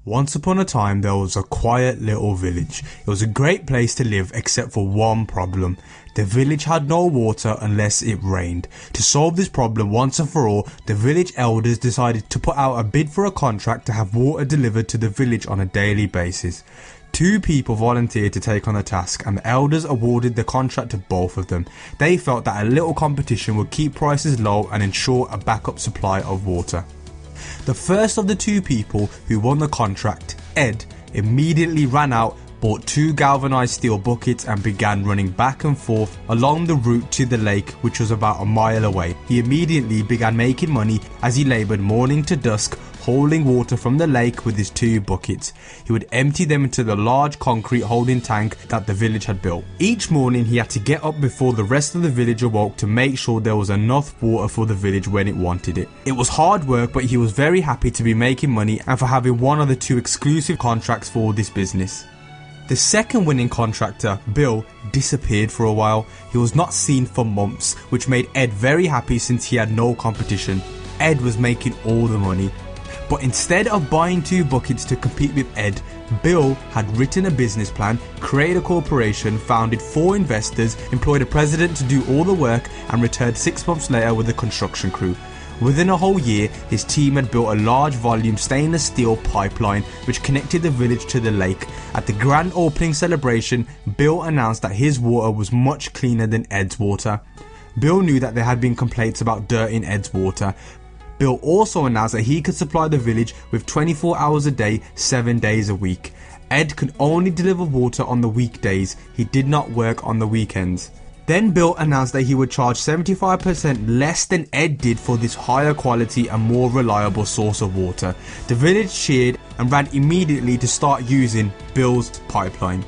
Once upon a time there was a quiet little village. It was a great place to live except for one problem. The village had no water unless it rained. To solve this problem once and for all, the village elders decided to put out a bid for a contract to have water delivered to the village on a daily basis. 2 people volunteered to take on the task and the elders awarded the contract to both of them. They felt that a little competition would keep prices low and ensure a backup supply of water. The first of the 2 people who won the contract, Ed, immediately ran out, bought 2 galvanized steel buckets and began running back and forth along the route to the lake, which was about a mile away. He immediately began making money as he laboured morning to dusk, hauling water from the lake with his 2 buckets. He would empty them into the large concrete holding tank that the village had built. Each morning he had to get up before the rest of the village awoke to make sure there was enough water for the village when it wanted it. It was hard work, but he was very happy to be making money and for having one of the 2 exclusive contracts for this business. The second winning contractor, Bill, disappeared for a while. He was not seen for months, which made Ed very happy since he had no competition. Ed was making all the money. But instead of buying 2 buckets to compete with Ed, Bill had written a business plan, created a corporation, founded 4 investors, employed a president to do all the work and returned 6 months later with a construction crew. Within a whole year, his team had built a large volume stainless steel pipeline which connected the village to the lake. At the grand opening celebration, Bill announced that his water was much cleaner than Ed's water. Bill knew that there had been complaints about dirt in Ed's water. Bill also announced that he could supply the village with 24 hours a day, 7 days a week. Ed could only deliver water on the weekdays. He did not work on the weekends. Then Bill announced that he would charge 75% less than Ed did for this higher quality and more reliable source of water. The village cheered and ran immediately to start using Bill's pipeline.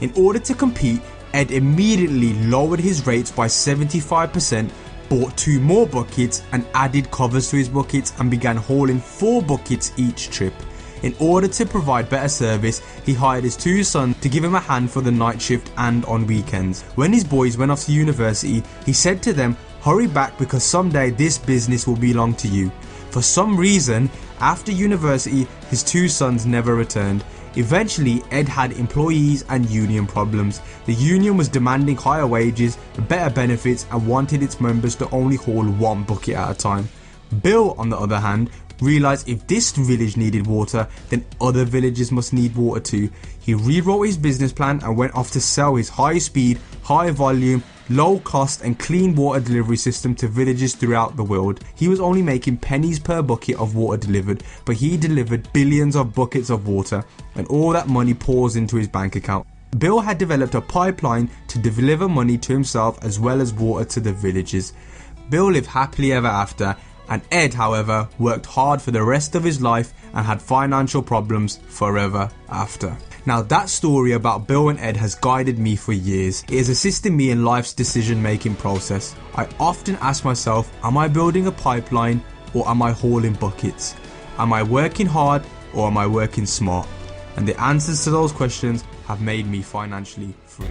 In order to compete, Ed immediately lowered his rates by 75%, bought 2 more buckets and added covers to his buckets and began hauling 4 buckets each trip. In order to provide better service, he hired his 2 sons to give him a hand for the night shift and on weekends. When his boys went off to university, he said to them, "Hurry back because someday this business will belong to you." For some reason, after university, his 2 sons never returned. Eventually, Ed had employees and union problems. The union was demanding higher wages, better benefits and wanted its members to only haul 1 bucket at a time. Bill, on the other hand, realised if this village needed water, then other villages must need water too. He rewrote his business plan and went off to sell his high speed, high volume, low cost and clean water delivery system to villages throughout the world. He was only making pennies per bucket of water delivered, but he delivered billions of buckets of water and all that money pours into his bank account. Bill had developed a pipeline to deliver money to himself as well as water to the villages. Bill lived happily ever after, and Ed, however, worked hard for the rest of his life and had financial problems forever after. Now that story about Bill and Ed has guided me for years. It has assisted me in life's decision making process. I often ask myself, am I building a pipeline or am I hauling buckets? Am I working hard or am I working smart? And the answers to those questions have made me financially free.